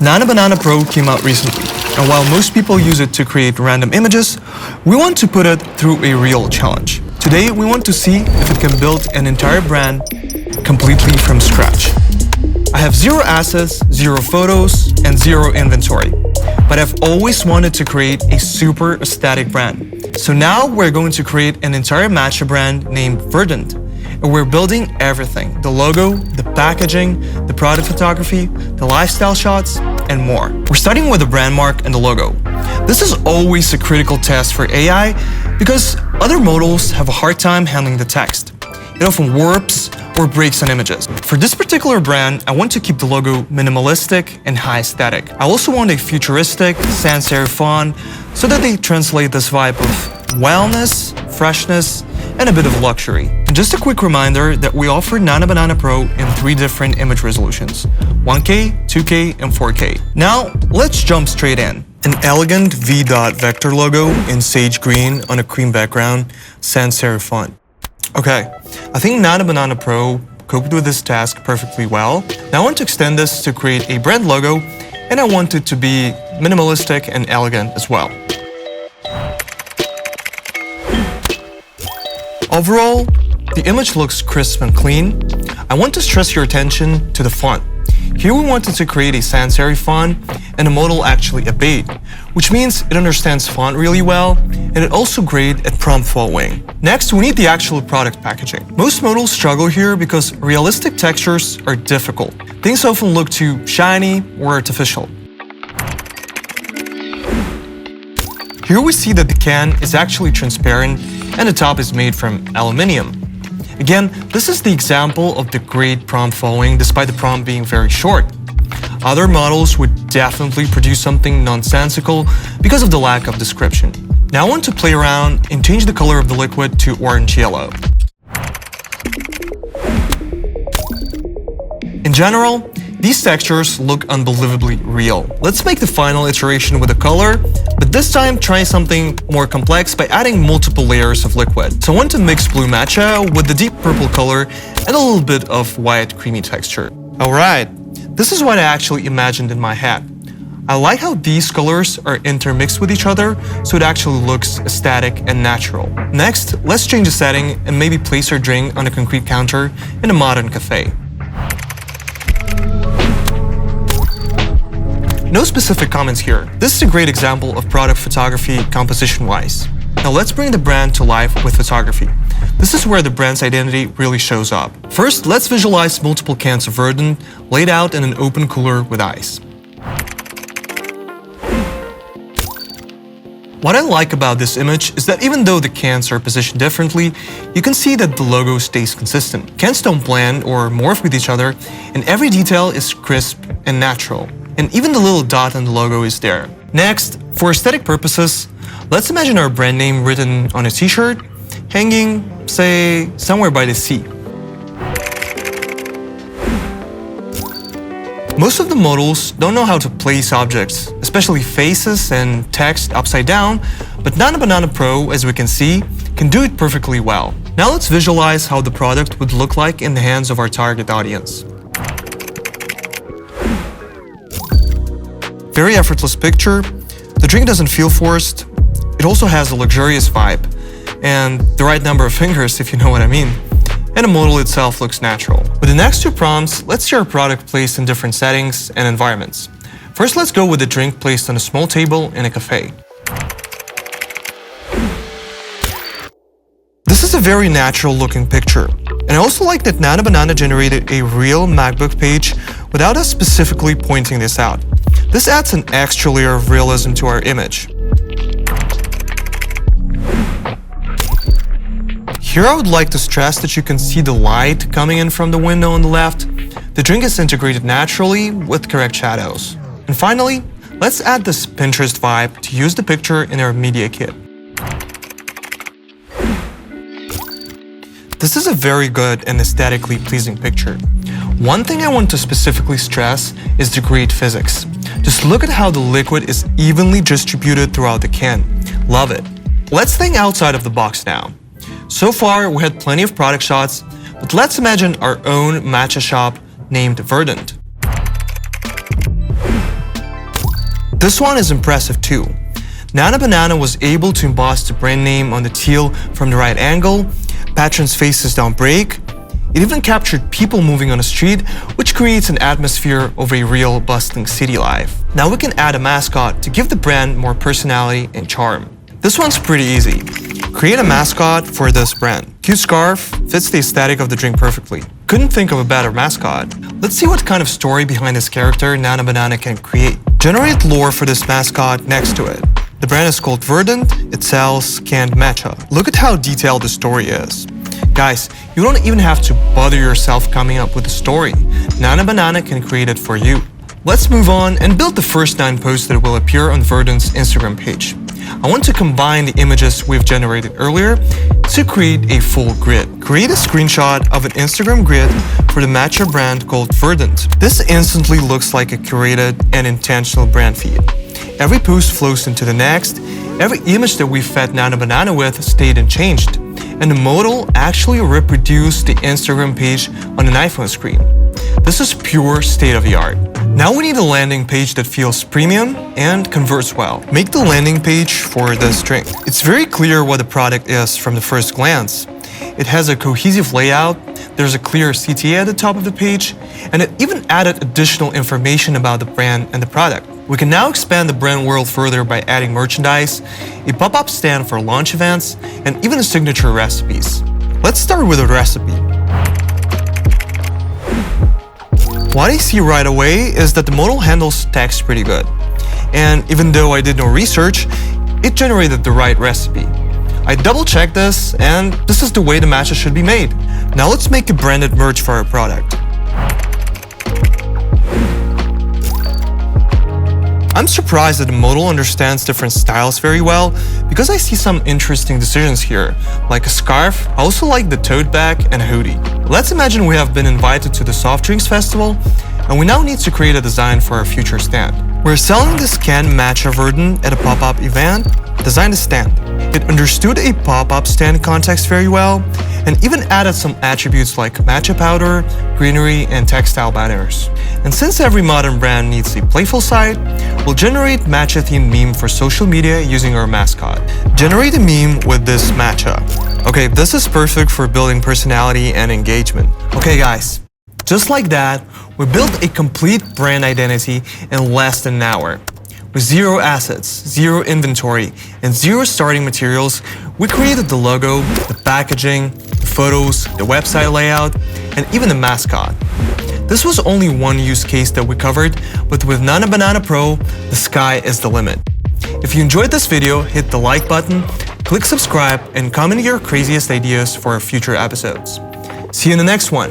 Nano Banana Pro came out recently, and while most people use it to create random images, we want to put it through a real challenge. Today, we want to see if it can build an entire brand completely from scratch. I have 0 assets, 0 photos, and 0 inventory, but I've always wanted to create a super aesthetic brand. So now we're going to create an entire Matcha brand named Verdant, and we're building everything: the logo, the packaging, the product photography, the lifestyle shots, and more. We're starting with the Brandmark and the logo. This is always a critical test for AI because other models have a hard time handling the text. It often warps or breaks on images. For this particular brand, I want to keep the logo minimalistic and high aesthetic. I also want a futuristic, sans serif font so that they translate this vibe of wellness, freshness, and a bit of luxury. And just a quick reminder that we offer Nano Banana Pro in 3 different image resolutions: 1K, 2K, and 4K. Now, let's jump straight in. An elegant V-dot vector logo in sage green on a cream background, sans serif font. Okay, I think Nano Banana Pro coped with this task perfectly well. Now I want to extend this to create a brand logo, and I want it to be minimalistic and elegant as well. Overall, the image looks crisp and clean. I want to stress your attention to the font. Here we wanted to create a sans serif font and a model actually obeyed, which means it understands font really well and it's also great at prompt following. Next, we need the actual product packaging. Most models struggle here because realistic textures are difficult. Things often look too shiny or artificial. Here we see that the can is actually transparent and the top is made from aluminium. Again, this is the example of the great prompt following despite the prompt being very short. Other models would definitely produce something nonsensical because of the lack of description. Now I want to play around and change the color of the liquid to orange-yellow. In general, these textures look unbelievably real. Let's make the final iteration with the color, but this time try something more complex by adding multiple layers of liquid. So I want to mix blue matcha with the deep purple color and a little bit of white creamy texture. Alright, this is what I actually imagined in my head. I like how these colors are intermixed with each other, so it actually looks aesthetic and natural. Next, let's change the setting and maybe place our drink on a concrete counter in a modern cafe. No specific comments here. This is a great example of product photography composition-wise. Now let's bring the brand to life with photography. This is where the brand's identity really shows up. First, let's visualize multiple cans of Verdant laid out in an open cooler with ice. What I like about this image is that even though the cans are positioned differently, you can see that the logo stays consistent. Cans don't blend or morph with each other, and every detail is crisp and natural. And even the little dot on the logo is there. Next, for aesthetic purposes, let's imagine our brand name written on a t-shirt, hanging, say, somewhere by the sea. Most of the models don't know how to place objects, especially faces and text upside down, but Nano Banana Pro, as we can see, can do it perfectly well. Now let's visualize how the product would look like in the hands of our target audience. Very effortless picture. The drink doesn't feel forced. It also has a luxurious vibe and the right number of fingers, if you know what I mean. And the model itself looks natural. With the next 2 prompts, let's see our product placed in different settings and environments. First, let's go with the drink placed on a small table in a cafe. This is a very natural looking picture. And I also like that Nano Banana generated a real MacBook page without us specifically pointing this out. This adds an extra layer of realism to our image. Here I would like to stress that you can see the light coming in from the window on the left. The drink is integrated naturally with correct shadows. And finally, let's add this Pinterest vibe to use the picture in our media kit. This is a very good and aesthetically pleasing picture. One thing I want to specifically stress is the great physics. Just look at how the liquid is evenly distributed throughout the can. Love it. Let's think outside of the box now. So far, we had plenty of product shots, but let's imagine our own matcha shop named Verdant. But this one is impressive too. Nano Banana was able to emboss the brand name on the teal from the right angle, patrons' faces don't break. It even captured people moving on the street, which creates an atmosphere of a real bustling city life. Now we can add a mascot to give the brand more personality and charm. This one's pretty easy. Create a mascot for this brand. Cute scarf, fits the aesthetic of the drink perfectly. Couldn't think of a better mascot. Let's see what kind of story behind this character Nano Banana can create. Generate lore for this mascot next to it. The brand is called Verdant, it sells canned matcha. Look at how detailed the story is. Guys, you don't even have to bother yourself coming up with a story. Nano Banana can create it for you. Let's move on and build the first 9 posts that will appear on Verdant's Instagram page. I want to combine the images we've generated earlier to create a full grid. Create a screenshot of an Instagram grid for the Matcha brand called Verdant. This instantly looks like a curated and intentional brand feed. Every post flows into the next. Every image that we fed Nano Banana with stayed unchanged. And the modal actually reproduced the Instagram page on an iPhone screen. This is pure state-of-the-art. Now we need a landing page that feels premium and converts well. Make the landing page for this drink. It's very clear what the product is from the first glance. It has a cohesive layout, there's a clear CTA at the top of the page, and it even added additional information about the brand and the product. We can now expand the brand world further by adding merchandise, a pop-up stand for launch events, and even signature recipes. Let's start with a recipe. What I see right away is that the modal handles text pretty good. And even though I did no research, it generated the right recipe. I double-checked this, and this is the way the matcha should be made. Now let's make a branded merch for our product. I'm surprised that the modal understands different styles very well because I see some interesting decisions here, like a scarf. I also like the tote bag and a hoodie. Let's imagine we have been invited to the soft drinks festival and we now need to create a design for our future stand. We're selling this canned matcha Verdant at a pop-up event. Design the stand. It understood a pop-up stand context very well and even added some attributes like matcha powder, greenery, and textile banners. And since every modern brand needs a playful side, we'll generate matcha-themed meme for social media using our mascot. Generate a meme with this matcha. Okay, this is perfect for building personality and engagement. Okay guys, just like that, we built a complete brand identity in less than an hour. With 0 assets, 0 inventory, and 0 starting materials, we created the logo, the packaging, the photos, the website layout, and even the mascot. This was only one use case that we covered, but with Nano Banana Pro, the sky is the limit. If you enjoyed this video, hit the like button, click subscribe, and comment your craziest ideas for future episodes. See you in the next one.